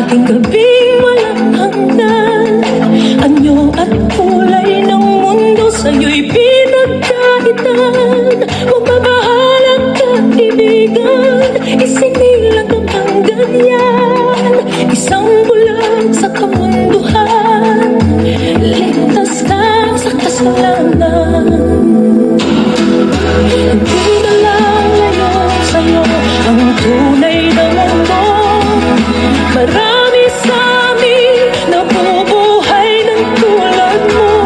Ating gabing walang hanggan, anyo at kulay ng mundo sa'yo'y pinagkaitan. Magbabahalang kaibigan, isinilang ang hanggan yan. Isang bulag sa kamunduhan, ligtas ka sa kasalanan. Hindi na lang ngayon sa'yo ang tunay na mundo. Marami sa amin nabubuhay ng tulad mo.